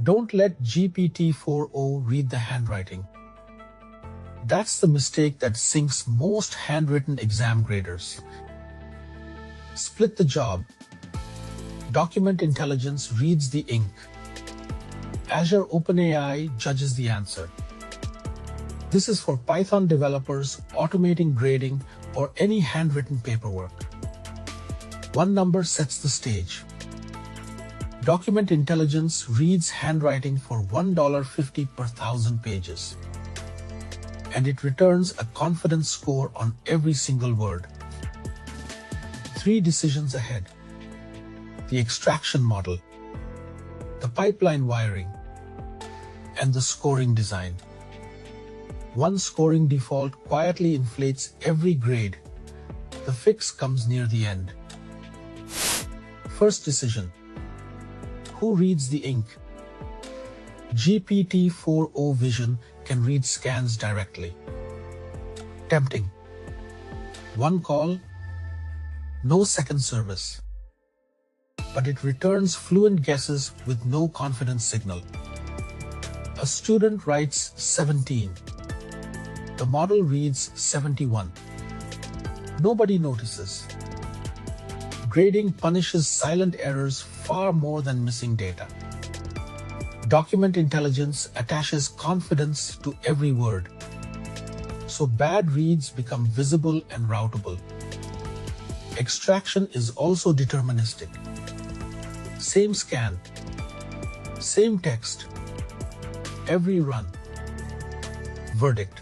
Don't let GPT-4o read the handwriting. That's the mistake that sinks most handwritten exam graders. Split the job. Document intelligence reads the ink. Azure OpenAI judges the answer. This is for Python developers automating grading or any handwritten paperwork. One number sets the stage. Document intelligence reads handwriting for $1.50 per 1,000 pages. And it returns a confidence score on every single word. 3 decisions ahead. The extraction model, the pipeline wiring, and the scoring design. One scoring default quietly inflates every grade. The fix comes near the end. First decision. Who reads the ink? GPT-4o Vision can read scans directly. Tempting. One call, no second service. But it returns fluent guesses with no confidence signal. A student writes 17. The model reads 71. Nobody notices. Grading punishes silent errors far more than missing data. Document intelligence attaches confidence to every word. So bad reads become visible and routable. Extraction is also deterministic. Same scan, same text, every run. Verdict.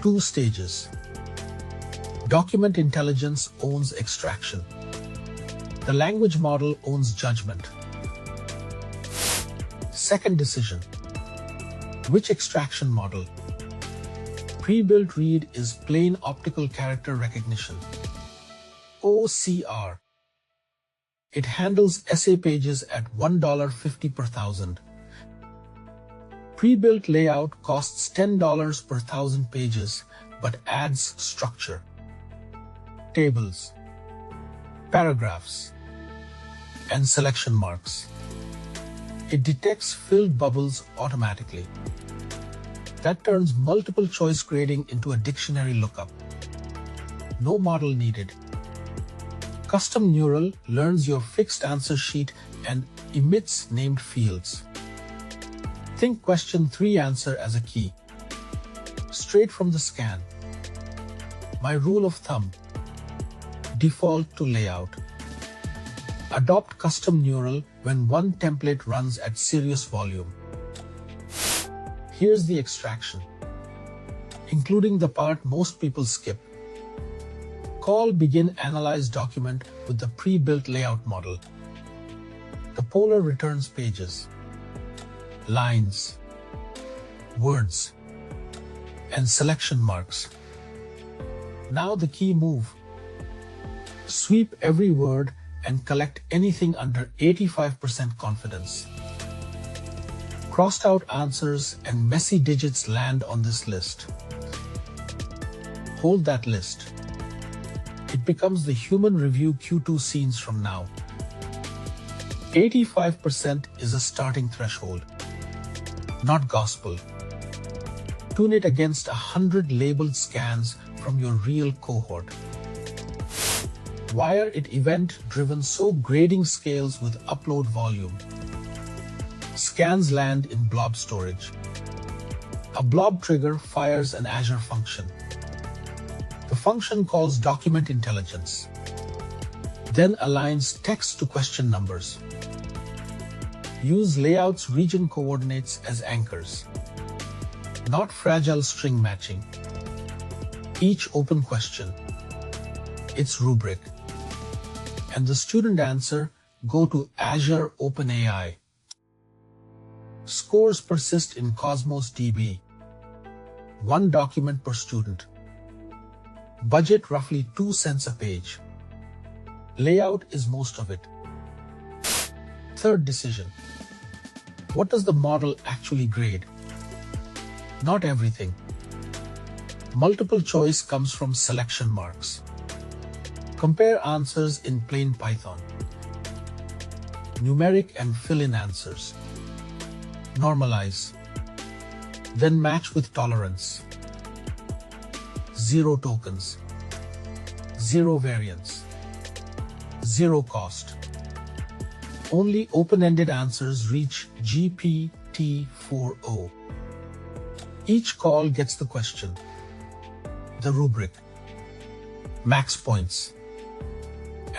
2 stages. Document intelligence owns extraction. The language model owns judgment. Second decision. Which extraction model? Pre-built read is plain optical character recognition. OCR. It handles essay pages at $1.50 per 1,000. Pre-built layout costs $10 per 1,000 pages, but adds structure. Tables, paragraphs, and selection marks. It detects filled bubbles automatically. That turns multiple choice grading into a dictionary lookup. No model needed. Custom Neural learns your fixed answer sheet and emits named fields. Think question 3 answer as a key. Straight from the scan. My rule of thumb. Default to layout. Adopt Custom Neural when one template runs at serious volume. Here's the extraction, including the part most people skip. Call begin analyze document with the pre-built layout model. The poller returns pages, lines, words, and selection marks. Now the key move. Sweep every word and collect anything under 85% confidence. Crossed out answers and messy digits land on this list. Hold that list. It becomes the human review Q2 scenes from now. 85% is a starting threshold, not gospel. Tune it against 100 labeled scans from your real cohort. Wire it event-driven so grading scales with upload volume. Scans land in Blob storage. A Blob trigger fires an Azure function. The function calls document intelligence, then aligns text to question numbers. Use layout's region coordinates as anchors, not fragile string matching. Each open question, its rubric, and the student answer go to Azure OpenAI. Scores persist in Cosmos DB. 1 document per student. Budget roughly 2 cents a page. Layout is most of it. Third decision. What does the model actually grade? Not everything. Multiple choice comes from selection marks. Compare answers in plain Python. Numeric and fill-in answers. Normalize. Then match with tolerance. 0 tokens. 0 variance. 0 cost. Only open-ended answers reach GPT-4o. Each call gets the question, the rubric, max points,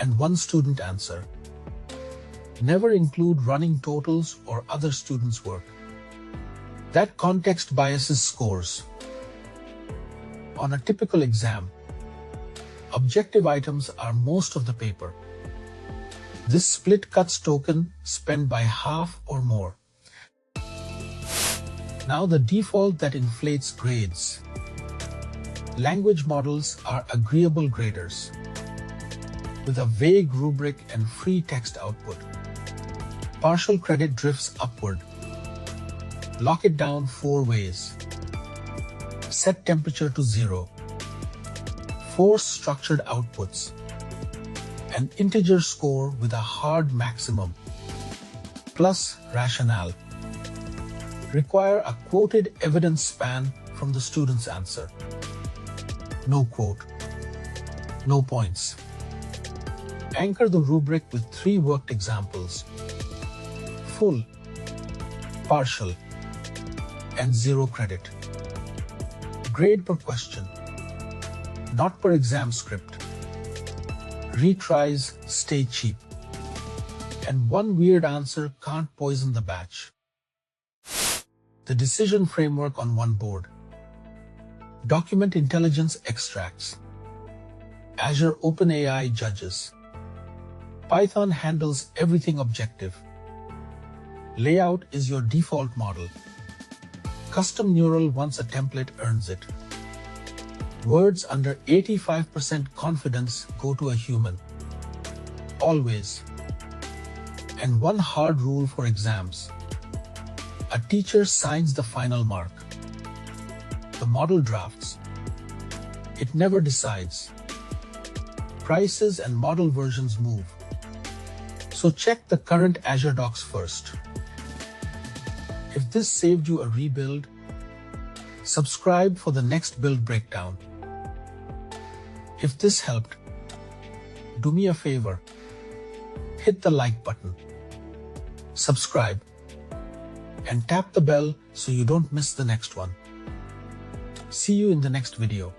and 1 student answer. Never include running totals or other students' work. That context biases scores. On a typical exam, objective items are most of the paper. This split cuts token spent by half or more. Now the default that inflates grades. Language models are agreeable graders with a vague rubric and free text output. Partial credit drifts upward. Lock it down 4 ways. Set temperature to 0. Force structured outputs. An integer score with a hard maximum. Plus rationale. Require a quoted evidence span from the student's answer. No quote. No points. Anchor the rubric with 3 worked examples. Full, partial, and 0 credit. Grade per question, not per exam script. Retries stay cheap. And 1 weird answer can't poison the batch. The decision framework on 1 board. Document intelligence extracts. Azure OpenAI judges. Python handles everything objective. Layout is your default model. Custom neural once a template earns it. Words under 85% confidence go to a human. Always. And 1 hard rule for exams. A teacher signs the final mark. The model drafts. It never decides. Prices and model versions move. So check the current Azure docs first. If this saved you a rebuild, subscribe for the next build breakdown. If this helped, do me a favor. Hit the like button, subscribe, and tap the bell so you don't miss the next one. See you in the next video.